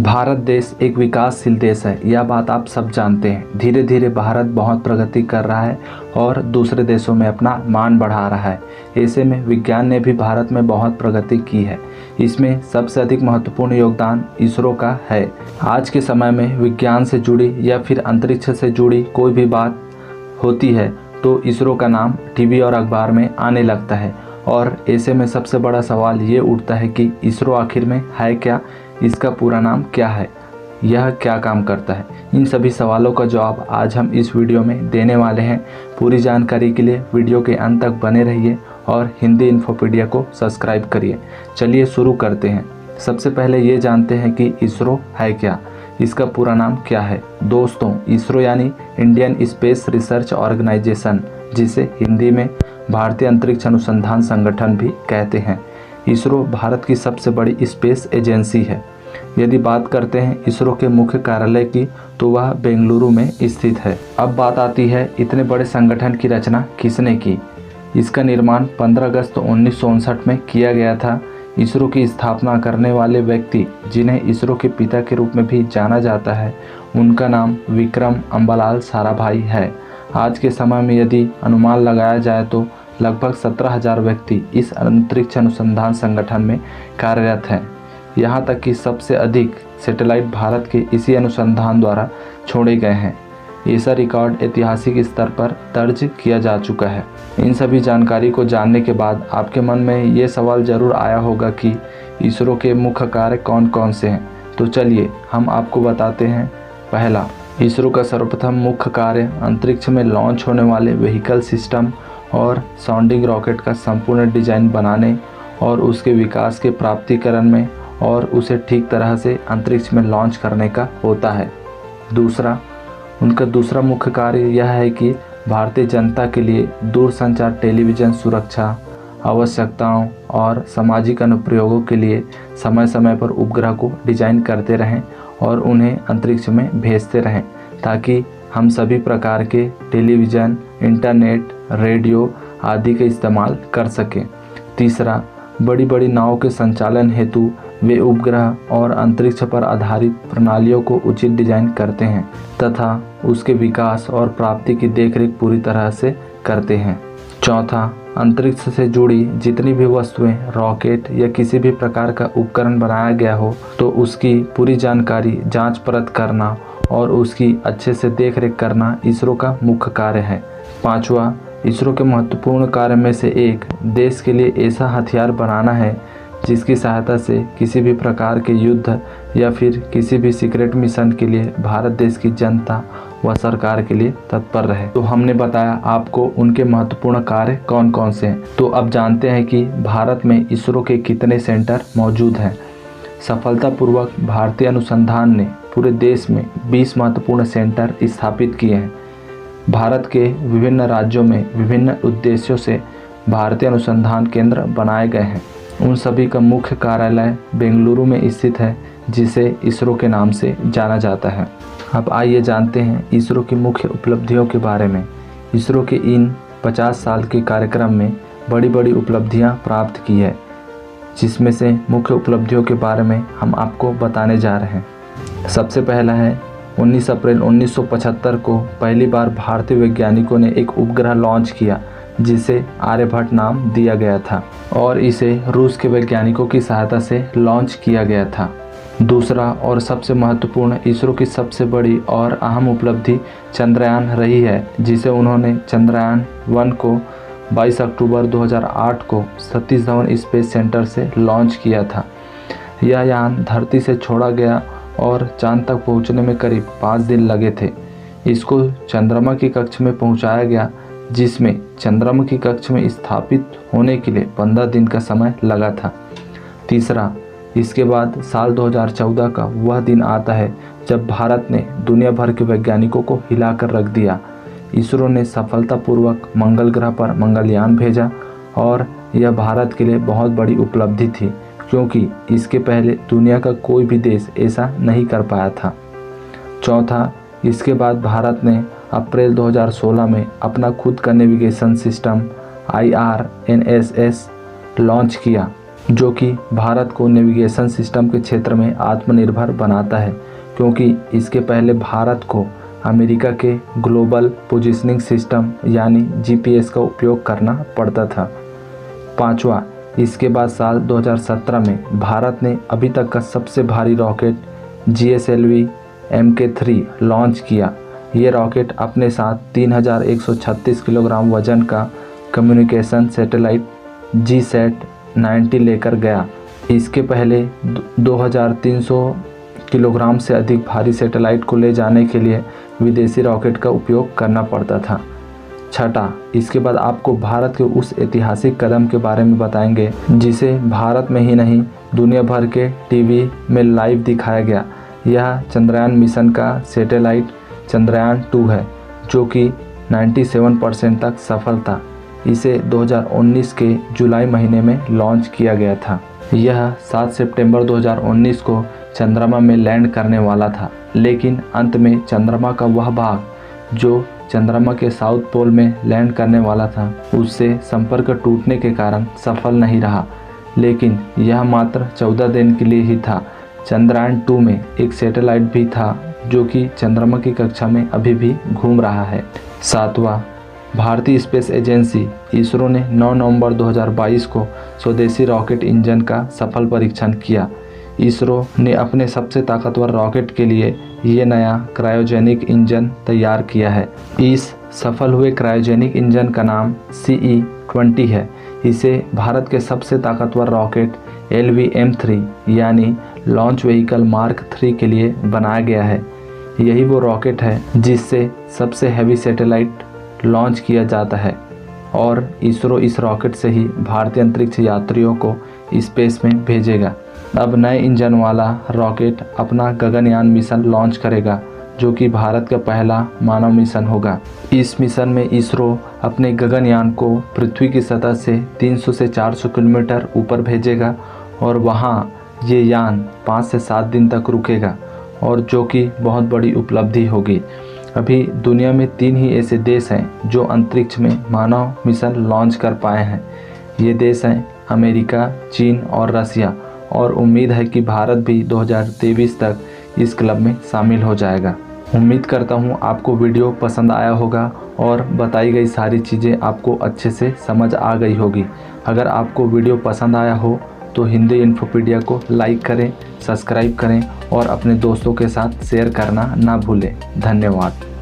भारत देश एक विकासशील देश है, यह बात आप सब जानते हैं। धीरे धीरे भारत बहुत प्रगति कर रहा है और दूसरे देशों में अपना मान बढ़ा रहा है। ऐसे में विज्ञान ने भी भारत में बहुत प्रगति की है। इसमें सबसे अधिक महत्वपूर्ण योगदान इसरो का है। आज के समय में विज्ञान से जुड़ी या फिर अंतरिक्ष से जुड़ी कोई भी बात होती है तो इसरो का नाम टीवी और अखबार में आने लगता है। और ऐसे में सबसे बड़ा सवाल ये उठता है कि इसरो आखिर में है क्या, इसका पूरा नाम क्या है, यह क्या काम करता है। इन सभी सवालों का जवाब आज हम इस वीडियो में देने वाले हैं। पूरी जानकारी के लिए वीडियो के अंत तक बने रहिए और हिंदी इन्फोपीडिया को सब्सक्राइब करिए। चलिए शुरू करते हैं। सबसे पहले ये जानते हैं कि इसरो है क्या, इसका पूरा नाम क्या है। दोस्तों, इसरो यानी इंडियन स्पेस रिसर्च ऑर्गेनाइजेशन, जिसे हिंदी में भारतीय अंतरिक्ष अनुसंधान संगठन भी कहते हैं। इसरो भारत की सबसे बड़ी स्पेस एजेंसी है। यदि बात करते हैं इसरो के मुख्य कार्यालय की तो वह बेंगलुरु में स्थित है। अब बात आती है इतने बड़े संगठन की रचना किसने की। इसका निर्माण 15 अगस्त 1959 में किया गया था। इसरो की स्थापना करने वाले व्यक्ति, जिन्हें इसरो के पिता के रूप में भी जाना जाता है, उनका नाम विक्रम अम्बालाल साराभाई है। आज के समय में यदि अनुमान लगाया जाए तो लगभग 17,000 व्यक्ति इस अंतरिक्ष अनुसंधान संगठन में कार्यरत हैं। यहाँ तक कि सबसे अधिक सैटेलाइट भारत के इसी अनुसंधान द्वारा छोड़े गए हैं। ऐसा रिकॉर्ड ऐतिहासिक स्तर पर दर्ज किया जा चुका है। इन सभी जानकारी को जानने के बाद आपके मन में ये सवाल जरूर आया होगा कि इसरो के मुख्य कार्य कौन कौन से हैं। तो चलिए हम आपको बताते हैं। पहला, इसरो का सर्वप्रथम मुख्य कार्य अंतरिक्ष में लॉन्च होने वाले व्हीकल सिस्टम और साउंडिंग रॉकेट का संपूर्ण डिजाइन बनाने और उसके विकास के प्राप्तिकरण में और उसे ठीक तरह से अंतरिक्ष में लॉन्च करने का होता है। दूसरा, उनका दूसरा मुख्य कार्य यह है कि भारतीय जनता के लिए दूरसंचार टेलीविज़न सुरक्षा आवश्यकताओं और सामाजिक अनुप्रयोगों के लिए समय समय पर उपग्रह को डिजाइन करते रहें और उन्हें अंतरिक्ष में भेजते रहें, ताकि हम सभी प्रकार के टेलीविज़न, इंटरनेट, रेडियो आदि का इस्तेमाल कर सकें। तीसरा, बड़ी बड़ी नावों के संचालन हेतु वे उपग्रह और अंतरिक्ष पर आधारित प्रणालियों को उचित डिजाइन करते हैं तथा उसके विकास और प्राप्ति की देखरेख पूरी तरह से करते हैं। चौथा, अंतरिक्ष से जुड़ी जितनी भी वस्तुएं, रॉकेट या किसी भी प्रकार का उपकरण बनाया गया हो तो उसकी पूरी जानकारी, जांच परख करना और उसकी अच्छे से देखरेख करना इसरो का मुख्य कार्य है। पांचवा, इसरो के महत्वपूर्ण कार्य में से एक देश के लिए ऐसा हथियार बनाना है जिसकी सहायता से किसी भी प्रकार के युद्ध या फिर किसी भी सीक्रेट मिशन के लिए भारत देश की जनता व सरकार के लिए तत्पर रहे। तो हमने बताया आपको उनके महत्वपूर्ण कार्य कौन कौन से हैं। तो अब जानते हैं कि भारत में इसरो के कितने सेंटर मौजूद हैं। सफलतापूर्वक भारतीय अनुसंधान ने पूरे देश में 20 महत्वपूर्ण सेंटर स्थापित किए हैं। भारत के विभिन्न राज्यों में विभिन्न उद्देश्यों से भारतीय अनुसंधान केंद्र बनाए गए हैं। उन सभी का मुख्य कार्यालय बेंगलुरु में स्थित है, जिसे इसरो के नाम से जाना जाता है। अब आइए जानते हैं इसरो की मुख्य उपलब्धियों के बारे में। इसरो के इन 50 साल के कार्यक्रम में बड़ी बड़ी उपलब्धियां प्राप्त की है, जिसमें से मुख्य उपलब्धियों के बारे में हम आपको बताने जा रहे हैं। सबसे पहला है 19 अप्रैल 1975 को पहली बार भारतीय वैज्ञानिकों ने एक उपग्रह लॉन्च किया, जिसे आर्यभट्ट नाम दिया गया था और इसे रूस के वैज्ञानिकों की सहायता से लॉन्च किया गया था। दूसरा और सबसे महत्वपूर्ण इसरो की सबसे बड़ी और अहम उपलब्धि चंद्रयान रही है, जिसे उन्होंने चंद्रयान 1 को 22 अक्टूबर 2008 को सतीश धवन स्पेस सेंटर से लॉन्च किया था। यह यान धरती से छोड़ा गया और चांद तक पहुंचने में करीब 5 दिन लगे थे। इसको चंद्रमा की कक्ष में पहुंचाया गया, जिसमें चंद्रमा की कक्ष में स्थापित होने के लिए 15 दिन का समय लगा था। तीसरा, इसके बाद साल 2014 का वह दिन आता है जब भारत ने दुनिया भर के वैज्ञानिकों को हिलाकर रख दिया। इसरो ने सफलतापूर्वक मंगल ग्रह पर मंगलयान भेजा और यह भारत के लिए बहुत बड़ी उपलब्धि थी, क्योंकि इसके पहले दुनिया का कोई भी देश ऐसा नहीं कर पाया था। चौथा, इसके बाद भारत ने अप्रैल 2016 में अपना खुद का नेविगेशन सिस्टम IRNSS लॉन्च किया। जो कि भारत को नेविगेशन सिस्टम के क्षेत्र में आत्मनिर्भर बनाता है, क्योंकि इसके पहले भारत को अमेरिका के ग्लोबल पोजीशनिंग सिस्टम यानी जीपीएस का उपयोग करना पड़ता था। पाँचवा, इसके बाद साल 2017 में भारत ने अभी तक का सबसे भारी रॉकेट GSLV Mk3 लॉन्च किया। ये रॉकेट अपने साथ 3136 किलोग्राम वजन का कम्युनिकेशन सैटेलाइट GSAT-90 लेकर गया। इसके पहले 2300 किलोग्राम से अधिक भारी सैटेलाइट को ले जाने के लिए विदेशी रॉकेट का उपयोग करना पड़ता था। छठा, इसके बाद आपको भारत के उस ऐतिहासिक कदम के बारे में बताएंगे जिसे भारत में ही नहीं दुनिया भर के टीवी में लाइव दिखाया गया। यह चंद्रयान मिशन का सैटेलाइट चंद्रयान-2 है, जो कि 97% तक सफल था। इसे 2019 के जुलाई महीने में लॉन्च किया गया था। यह 7 सितंबर 2019 को चंद्रमा में लैंड करने वाला था, लेकिन अंत में चंद्रमा का वह भाग जो चंद्रमा के साउथ पोल में लैंड करने वाला था, उससे संपर्क टूटने के कारण सफल नहीं रहा। लेकिन यह मात्र 14 दिन के लिए ही था। चंद्रयान-2 में एक सैटेलाइट भी था जो कि चंद्रमा की कक्षा में अभी भी घूम रहा है। सातवां, भारतीय स्पेस एजेंसी इसरो ने 9 नवंबर 2022 को स्वदेशी रॉकेट इंजन का सफल परीक्षण किया। इसरो ने अपने सबसे ताकतवर रॉकेट के लिए ये नया क्रायोजेनिक इंजन तैयार किया है। इस सफल हुए क्रायोजेनिक इंजन का नाम CE-20 है। इसे भारत के सबसे ताकतवर रॉकेट LV-M3 यानी लॉन्च व्हीकल मार्क 3 के लिए बनाया गया है। यही वो रॉकेट है जिससे सबसे हैवी सैटेलाइट लॉन्च किया जाता है और इसरो इस रॉकेट से ही भारतीय अंतरिक्ष यात्रियों को स्पेस में भेजेगा। अब नए इंजन वाला रॉकेट अपना गगनयान मिशन लॉन्च करेगा, जो कि भारत का पहला मानव मिशन होगा। इस मिशन में इसरो अपने गगनयान को पृथ्वी की सतह से 300 से 400 किलोमीटर ऊपर भेजेगा और वहाँ ये यान 5 से 7 दिन तक रुकेगा, और जो कि बहुत बड़ी उपलब्धि होगी। अभी दुनिया में 3 ही ऐसे देश हैं जो अंतरिक्ष में मानव मिशन लॉन्च कर पाए हैं। ये देश हैं अमेरिका, चीन और रसिया, और उम्मीद है कि भारत भी 2023 तक इस क्लब में शामिल हो जाएगा। उम्मीद करता हूँ आपको वीडियो पसंद आया होगा और बताई गई सारी चीज़ें आपको अच्छे से समझ आ गई होगी। अगर आपको वीडियो पसंद आया हो तो हिंदी इन्फोपीडिया को लाइक करें, सब्सक्राइब करें और अपने दोस्तों के साथ शेयर करना ना भूलें। धन्यवाद।